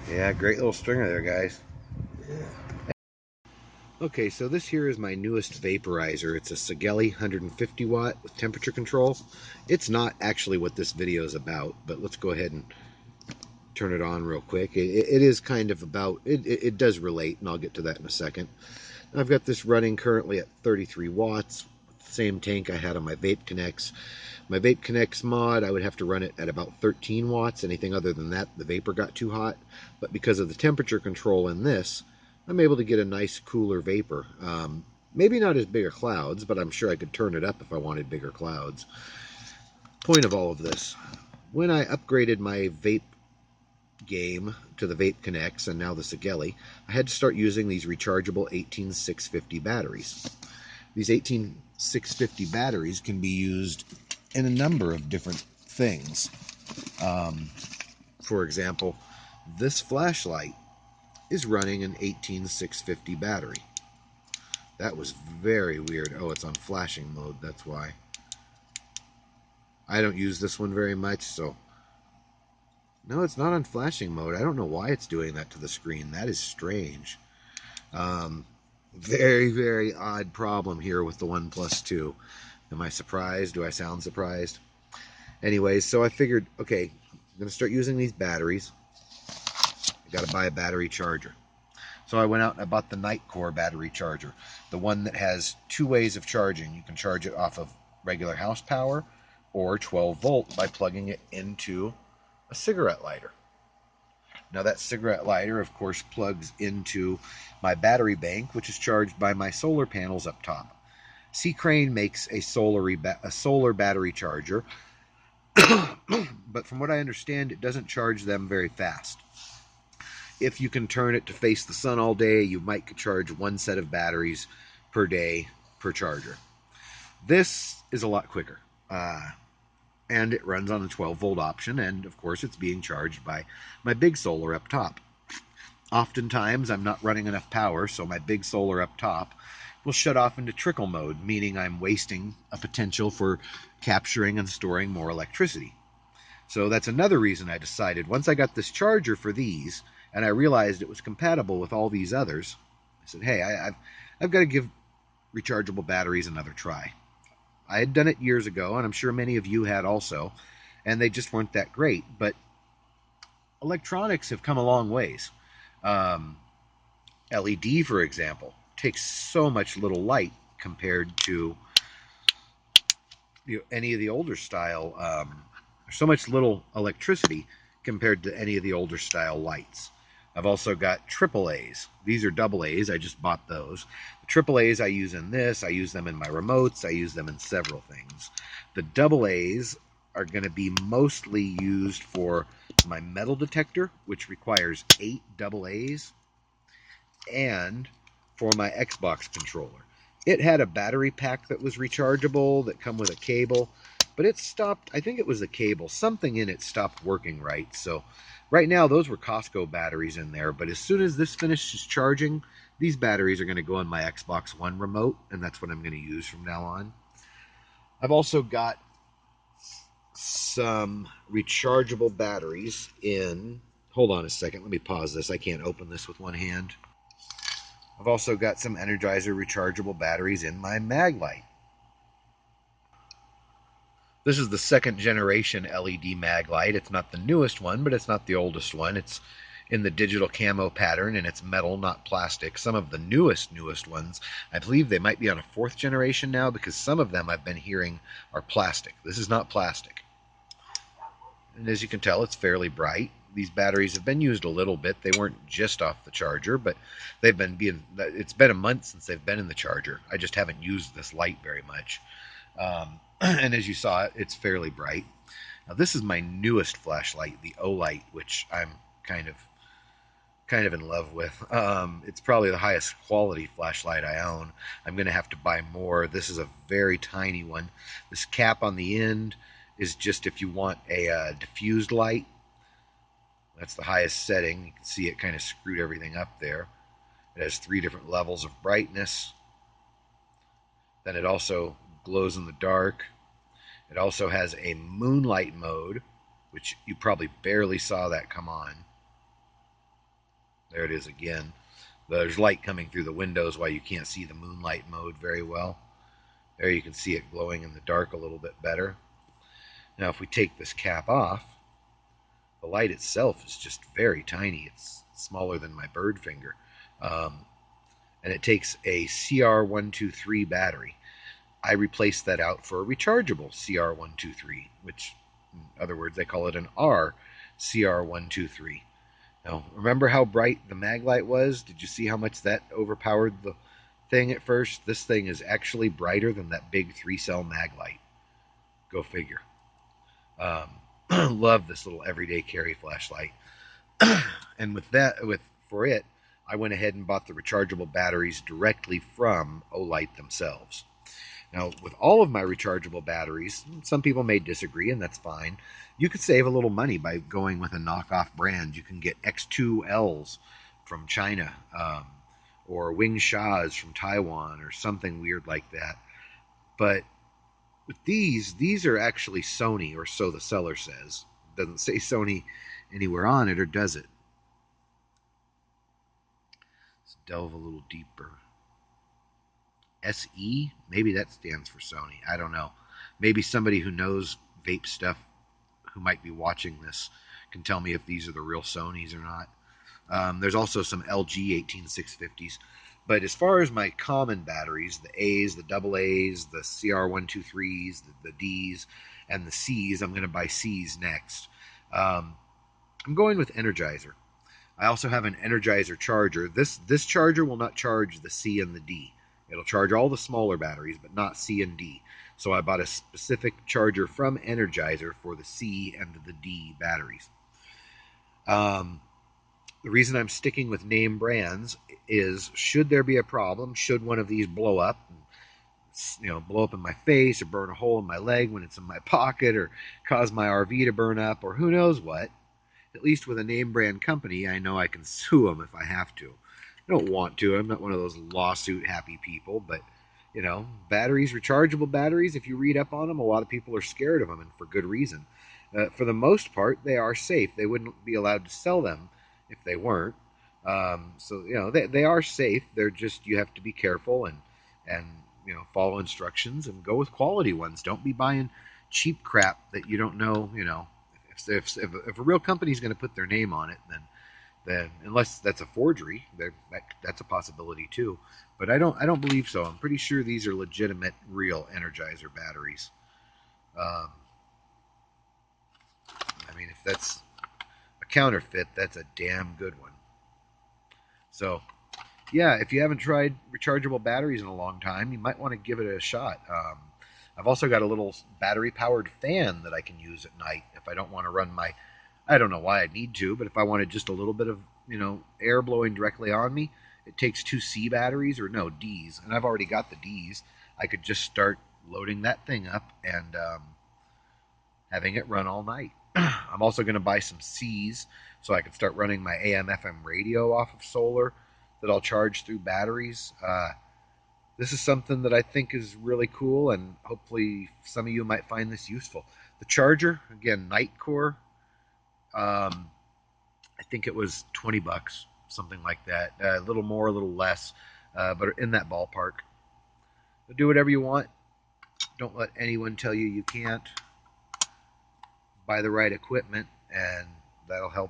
Yeah, great little stringer there, guys. Okay, so this here is my newest vaporizer. It's a Sigeli 150 watt with temperature control. It's not actually what this video is about, but let's go ahead and turn it on real quick. It is kind of about, it does relate, and I'll get to that in a second. I've got this running currently at 33 watts, same tank I had on my Vape Connects. My Vape Connects mod, I would have to run it at about 13 watts. Anything other than that, the vapor got too hot. But because of the temperature control in this, I'm able to get a nice cooler vapor. Maybe not as bigger clouds, but I'm sure I could turn it up if I wanted bigger clouds. Point of all of this, when I upgraded my vape game to the Vape Connects and now the Sigeli, I had to start using these rechargeable 18650 batteries. These 18650 batteries can be used in a number of different things. For example, this flashlight is running an 18650 battery. That was very weird. Oh, it's on flashing mode, that's why. I don't use this one very much, so... No, it's not on flashing mode. I don't know why it's doing that to the screen. That is strange. Very, very odd problem here with the One 2. Am I surprised? Do I sound surprised? Anyways, so I figured, okay, I'm going to start using these batteries. I got to buy a battery charger. So I went out and I bought the Nightcore battery charger, the one that has two ways of charging. You can charge it off of regular house power or 12 volt by plugging it into a cigarette lighter. Now that cigarette lighter, of course, plugs into my battery bank, which is charged by my solar panels up top. C. Crane makes a solar battery charger, but from what I understand, it doesn't charge them very fast. If you can turn it to face the sun all day, you might charge one set of batteries per day per charger. This is a lot quicker, and it runs on the 12 volt option, and of course it's being charged by my big solar up top. Oftentimes I'm not running enough power, so my big solar up top will shut off into trickle mode, meaning I'm wasting a potential for capturing and storing more electricity. So that's another reason I decided, once I got this charger for these, and I realized it was compatible with all these others, I said, hey, I've got to give rechargeable batteries another try. I had done it years ago, and I'm sure many of you had also, and they just weren't that great. But electronics have come a long ways. LED, for example, takes so much little light compared to any of the older style. So much little electricity compared to any of the older style lights. I've also got AAAs. These are double A's. I just bought those. The AAAs I use in this. I use them in my remotes. I use them in several things. The double A's are going to be mostly used for my metal detector, which requires 8 double A's, and for my Xbox controller. It had a battery pack that was rechargeable that come with a cable, but it stopped. I think it was the cable. Something in it stopped working right. So right now those were Costco batteries in there, but as soon as this finishes charging, these batteries are going to go in my Xbox One remote, and that's what I'm going to use from now on. I've also got some rechargeable batteries in... Hold on a second. Let me pause this. I can't open this with one hand. I've also got some Energizer rechargeable batteries in my Maglite. This is the second generation LED Maglite. It's not the newest one, but it's not the oldest one. It's in the digital camo pattern, and it's metal, not plastic. Some of the newest ones, I believe they might be on a 4th generation now, because some of them I've been hearing are plastic. This is not plastic. And as you can tell, it's fairly bright. These batteries have been used a little bit. They weren't just off the charger, but it's been a month since they've been in the charger. I just haven't used this light very much. And as you saw, it's fairly bright. Now this is my newest flashlight, the O-Light, which I'm kind of in love with. It's probably the highest quality flashlight I own. I'm going to have to buy more. This is a very tiny one. This cap on the end is just if you want a diffused light. That's the highest setting. You can see it kind of screwed everything up there. It has 3 different levels of brightness. Then it also glows in the dark. It also has a moonlight mode, which you probably barely saw that come on. There it is again. There's light coming through the windows while you can't see the moonlight mode very well. There you can see it glowing in the dark a little bit better. Now if we take this cap off, the light itself is just very tiny. It's smaller than my bird finger. Um, and it takes a CR123 battery. I replaced that out for a rechargeable CR123, which, in other words, they call it an R CR123. Now, remember how bright the mag light was? Did you see how much that overpowered the thing at first? This thing is actually brighter than that big 3-cell mag light. Go figure. Love this little everyday carry flashlight. And for it, I went ahead and bought the rechargeable batteries directly from Olight themselves. Now, with all of my rechargeable batteries, some people may disagree, and that's fine. You could save a little money by going with a knockoff brand. You can get X2Ls from China, or Wing Shas from Taiwan, or something weird like that. But with these are actually Sony, or so the seller says. It doesn't say Sony anywhere on it, or does it? Let's delve a little deeper. SE? Maybe that stands for Sony. I don't know. Maybe somebody who knows vape stuff who might be watching this can tell me if these are the real Sonys or not. There's also some LG 18650s. But as far as my common batteries, the A's, the double A's, the CR123s, the D's, and the C's, I'm going to buy C's next. I'm going with Energizer. I also have an Energizer charger. This charger will not charge the C and the D. It'll charge all the smaller batteries, but not C and D. So I bought a specific charger from Energizer for the C and the D batteries. The reason I'm sticking with name brands is, should there be a problem, should one of these blow up, blow up in my face or burn a hole in my leg when it's in my pocket, or cause my RV to burn up, or who knows what, at least with a name brand company, I know I can sue them if I have to. I don't want to. I'm not one of those lawsuit happy people, but batteries, rechargeable batteries, if you read up on them, a lot of people are scared of them, and for good reason. For the most part, they are safe. They wouldn't be allowed to sell them if they weren't. They are safe. They're just, you have to be careful and follow instructions and go with quality ones. Don't be buying cheap crap that you don't know. If a real company is going to put their name on it, then unless that's a forgery, that's a possibility too. But I don't believe so. I'm pretty sure these are legitimate, real Energizer batteries. If that's a counterfeit, that's a damn good one. So, yeah, if you haven't tried rechargeable batteries in a long time, you might want to give it a shot. I've also got a little battery-powered fan that I can use at night if I don't want to run my... I don't know why I need to, but if I wanted just a little bit of, air blowing directly on me, it takes 2 C batteries, or no, D's, and I've already got the D's. I could just start loading that thing up and having it run all night. I'm also going to buy some C's so I can start running my AM/FM radio off of solar that I'll charge through batteries. This is something that I think is really cool, and hopefully some of you might find this useful. The charger, again, Nightcore. I think it was $20, something like that. A little more, a little less, but in that ballpark. Do whatever you want. Don't let anyone tell you you can't. Buy the right equipment, and that'll help